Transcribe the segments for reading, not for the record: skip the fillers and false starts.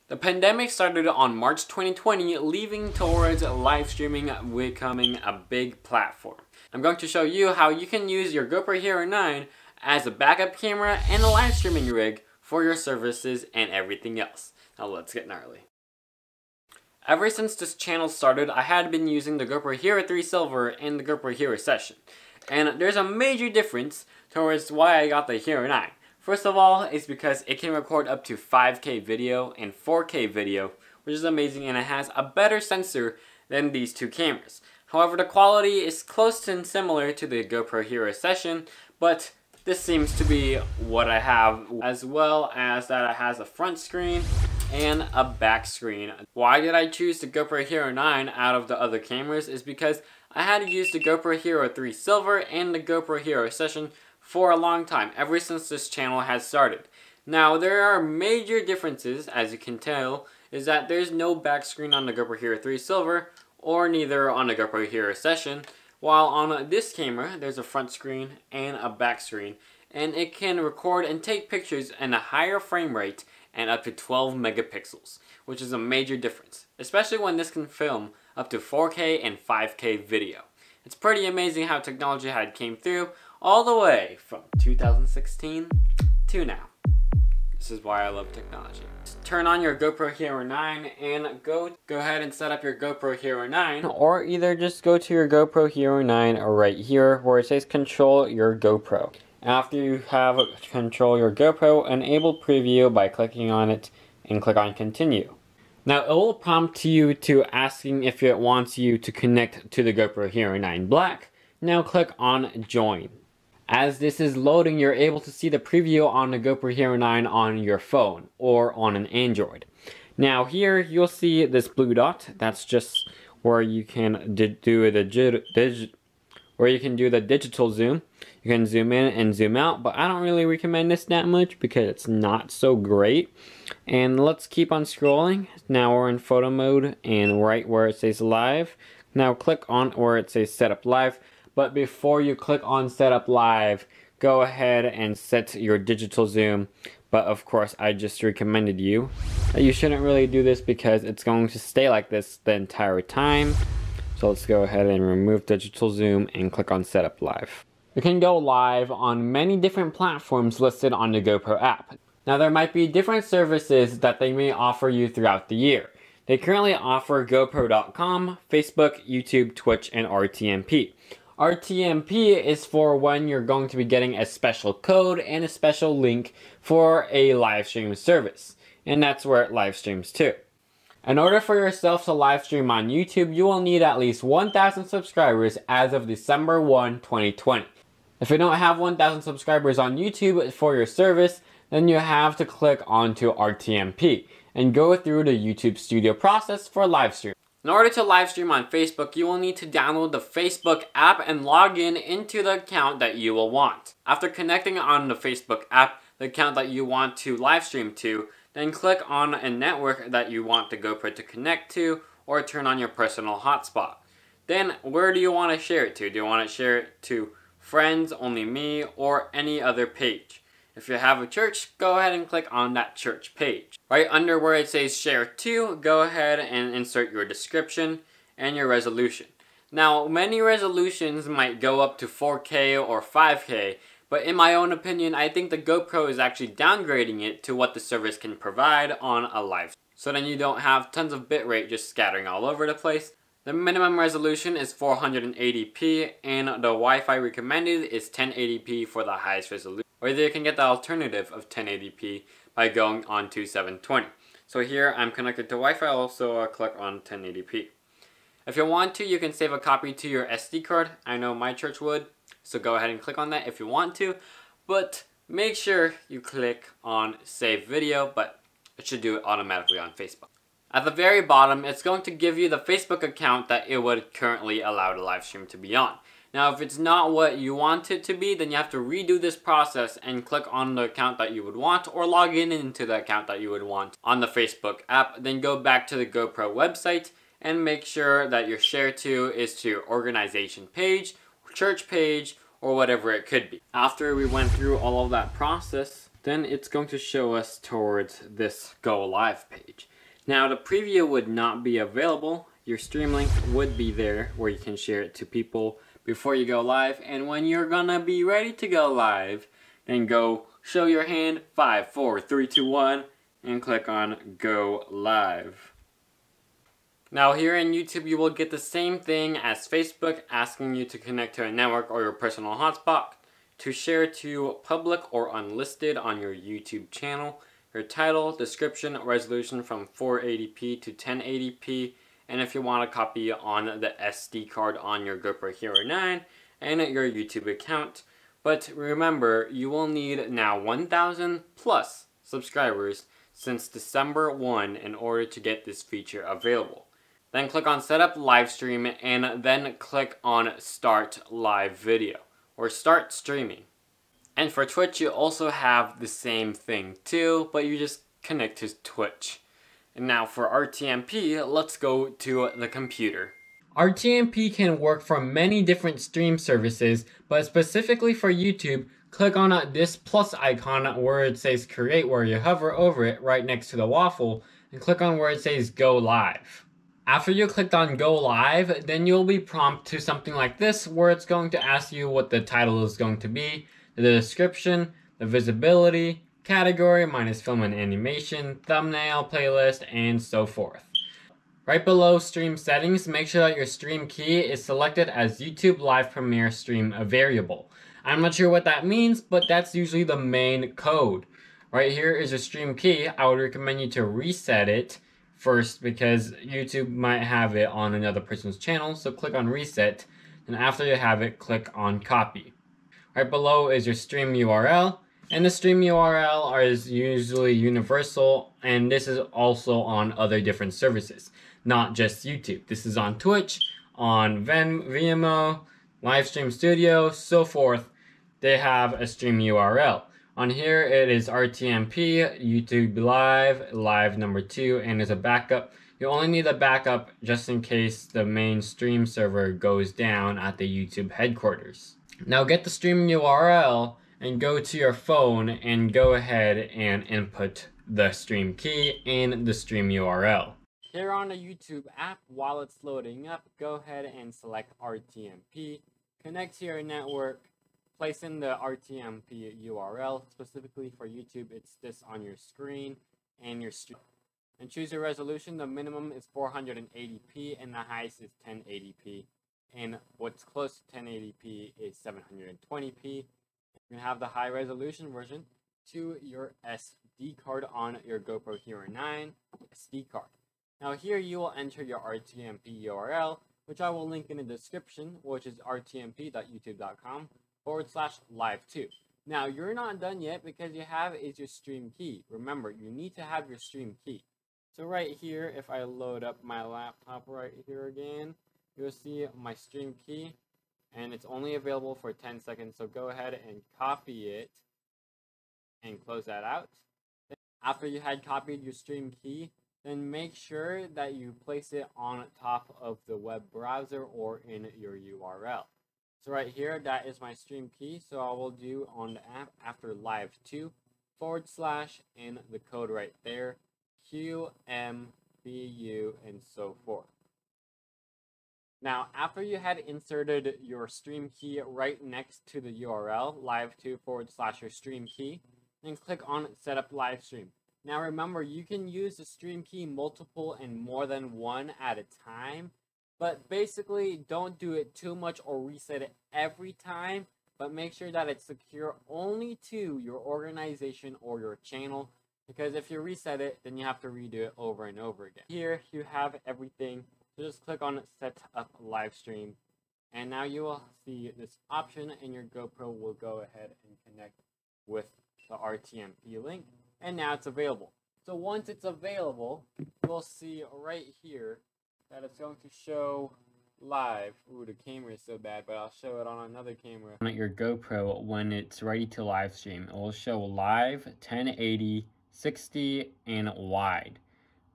The pandemic started on March 2020, leading towards live streaming becoming a big platform. I'm going to show you how you can use your GoPro Hero 9 as a backup camera and a live streaming rig for your services and everything else. Now let's get gnarly. Ever since this channel started, I had been using the GoPro Hero 3 Silver and the GoPro Hero Session. And there's a major difference towards why I got the Hero 9. First of all, it's because it can record up to 5K video and 4K video, which is amazing, and it has a better sensor than these two cameras. However, the quality is close and similar to the GoPro Hero Session, but this seems to be what I have, as well as that it has a front screen and a back screen. Why did I choose the GoPro Hero 9 out of the other cameras is because I had used the GoPro Hero 3 Silver and the GoPro Hero Session for a long time, ever since this channel has started. Now, there are major differences, as you can tell, is that there's no back screen on the GoPro Hero 3 Silver, or neither on the GoPro Hero Session, while on this camera, there's a front screen and a back screen, and it can record and take pictures in a higher frame rate and up to 12 megapixels, which is a major difference, especially when this can film up to 4K and 5K video. It's pretty amazing how technology had came through all the way from 2016 to now. This is why I love technology. Just turn on your GoPro Hero 9 and go ahead and set up your GoPro Hero 9, or either just go to your GoPro Hero 9 right here where it says control your GoPro. After you have control your GoPro, enable preview by clicking on it and click on continue. Now it will prompt you to asking if it wants you to connect to the GoPro Hero 9 Black. Now click on join. As this is loading, you're able to see the preview on the GoPro Hero 9 on your phone or on an Android. Now here you'll see this blue dot. That's just where you can do the digital zoom. You can zoom in and zoom out, but I don't really recommend this that much because it's not so great. And let's keep on scrolling. Now we're in photo mode and right where it says live. Now click on where it says setup live. But before you click on setup live, go ahead and set your digital zoom. But of course, I just recommended you that you shouldn't really do this because it's going to stay like this the entire time. So let's go ahead and remove digital zoom and click on setup live. You can go live on many different platforms listed on the GoPro app. Now there might be different services that they may offer you throughout the year. They currently offer GoPro.com, Facebook, YouTube, Twitch, and RTMP. RTMP is for when you're going to be getting a special code and a special link for a live stream service. And that's where it live streams too. In order for yourself to live stream on YouTube, you will need at least 1,000 subscribers as of December 1, 2020. If you don't have 1,000 subscribers on YouTube for your service, then you have to click onto RTMP and go through the YouTube Studio process for live stream. In order to live stream on Facebook, you will need to download the Facebook app and log in into the account that you will want. After connecting on the Facebook app, the account that you want to live stream to, then click on a network that you want the GoPro to connect to, or turn on your personal hotspot. Then, where do you want to share it to? Do you want to share it to friends, only me, or any other page? If you have a church, go ahead and click on that church page. Right under where it says share to, go ahead and insert your description and your resolution. Now, many resolutions might go up to 4K or 5K, but in my own opinion, I think the GoPro is actually downgrading it to what the service can provide on a live stream. So then you don't have tons of bitrate just scattering all over the place. The minimum resolution is 480p, and the Wi-Fi recommended is 1080p for the highest resolution. Or either you can get the alternative of 1080p by going on to 720. So here I'm connected to Wi-Fi, also click on 1080p. If you want to, you can save a copy to your SD card. I know my church would, so go ahead and click on that if you want to. But make sure you click on save video, but it should do it automatically on Facebook. At the very bottom, it's going to give you the Facebook account that it would currently allow the live stream to be on. Now, if it's not what you want it to be, then you have to redo this process and click on the account that you would want, or log in into the account that you would want on the Facebook app. Then go back to the GoPro website and make sure that your share to is to your organization page, church page, or whatever it could be. After we went through all of that process, then it's going to show us towards this go live page. Now the preview would not be available. Your stream link would be there where you can share it to people before you go live, and when you're gonna be ready to go live, then go show your hand, 5, 4, 3, 2, 1, and click on go live. Now here in YouTube you will get the same thing as Facebook, asking you to connect to a network or your personal hotspot, to share to public or unlisted on your YouTube channel, your title, description, resolution from 480p to 1080p, and if you want a copy on the SD card on your GoPro Hero 9 and your YouTube account. But remember, you will need now 1,000 plus subscribers since December 1 in order to get this feature available. Then click on Setup Livestream and then click on Start Live Video or Start Streaming. And for Twitch, you also have the same thing too, but you just connect to Twitch. And now for RTMP, let's go to the computer. RTMP can work from many different stream services, but specifically for YouTube, click on this plus icon where it says create, where you hover over it right next to the waffle, and click on where it says go live. After you clicked on go live, then you'll be prompted to something like this, where it's going to ask you what the title is going to be, the description, the visibility, category, minus film and animation, thumbnail, playlist, and so forth. Right below stream settings, make sure that your stream key is selected as YouTube Live Premiere Stream variable. I'm not sure what that means, but that's usually the main code. Right here is your stream key. I would recommend you to reset it first because YouTube might have it on another person's channel, so click on reset, and after you have it, click on copy. Right below is your stream URL, and the stream URL is usually universal, and this is also on other different services, not just YouTube. This is on Twitch, on Vimeo, Livestream Studio, so forth. They have a stream URL. On here it is RTMP, YouTube Live, Live number 2, and there's a backup. You only need a backup just in case the main stream server goes down at the YouTube headquarters. Now get the stream URL and go to your phone and go ahead and input the stream key and the stream URL. Here on the YouTube app, while it's loading up, go ahead and select RTMP, connect to your network, place in the RTMP URL. Specifically for YouTube, it's this on your screen and your stream. And choose your resolution. The minimum is 480p and the highest is 1080p. And what's close to 1080p is 720p. You can have the high resolution version to your SD card on your GoPro Hero 9 SD card. Now here you will enter your RTMP URL, which I will link in the description, which is rtmp.youtube.com/live2. Now you're not done yet because you have is your stream key. Remember, you need to have your stream key. So right here, if I load up my laptop right here again, you'll see my stream key, and it's only available for 10 seconds. So go ahead and copy it and close that out. Then after you had copied your stream key, then make sure that you place it on top of the web browser or in your URL. So right here, that is my stream key. So I will do on the app after live2 / and the code right there, QMBU and so forth. Now, after you had inserted your stream key right next to the URL, live2 / your stream key, then click on Setup Livestream. Now remember, you can use the stream key multiple and more than one at a time, but basically don't do it too much or reset it every time, but make sure that it's secure only to your organization or your channel, because if you reset it, then you have to redo it over and over again. Here you have everything. So just click on Set Up Livestream, and now you will see this option, and your GoPro will go ahead and connect with the RTMP link, and now it's available. So once it's available, you'll see right here that it's going to show live. Ooh, the camera is so bad, but I'll show it on another camera. On your GoPro, when it's ready to live stream, it will show live, 1080, 60, and wide.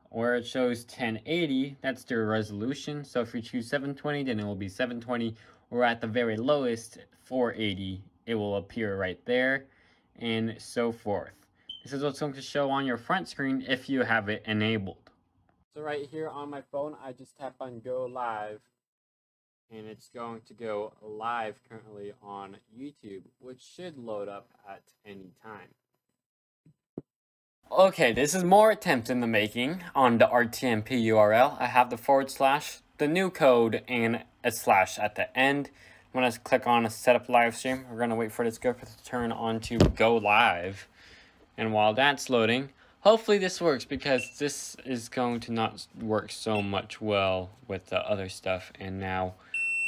Where it shows 1080, that's the resolution. So if you choose 720, then it will be 720, or at the very lowest, 480, it will appear right there, and so forth. This is what's going to show on your front screen if you have it enabled. So right here on my phone, I just tap on go live, and it's going to go live currently on YouTube, which should load up at any time. Okay, this is more attempts in the making on the RTMP URL. I have the /, the new code, and a slash at the end. I'm going to click on setup live stream. We're going to wait for this GoPro to turn on to go live. And while that's loading, hopefully this works, because this is going to not work so much well with the other stuff. And now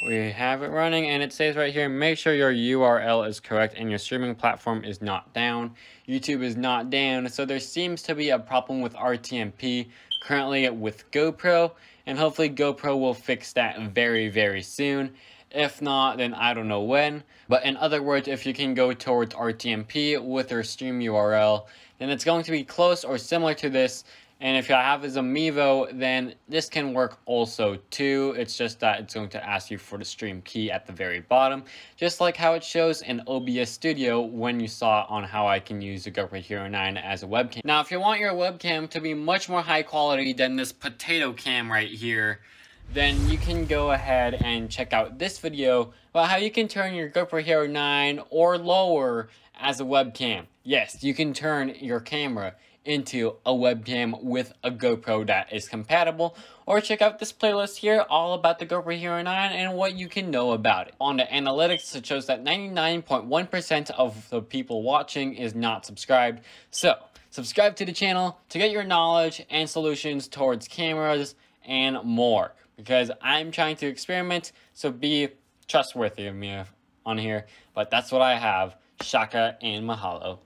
we have it running, and it says right here, make sure your URL is correct and your streaming platform is not down. YouTube is not down, so there seems to be a problem with RTMP currently with GoPro, and hopefully GoPro will fix that very, very soon. If not, then I don't know when. But in other words, if you can go towards RTMP with your stream URL, then it's going to be close or similar to this. And if you have a Mevo, then this can work also too. It's just that it's going to ask you for the stream key at the very bottom, just like how it shows in OBS Studio when you saw on how I can use the GoPro Hero 9 as a webcam. Now, if you want your webcam to be much more high quality than this potato cam right here, then you can go ahead and check out this video about how you can turn your GoPro Hero 9 or lower as a webcam. Yes, you can turn your camera into a webcam with a GoPro that is compatible, or check out this playlist here all about the GoPro Hero 9 and what you can know about it. On the analytics, it shows that 99.1% of the people watching is not subscribed, so subscribe to the channel to get your knowledge and solutions towards cameras and more, because I'm trying to experiment, so be trustworthy of me on here. But that's what I have. Shaka and mahalo.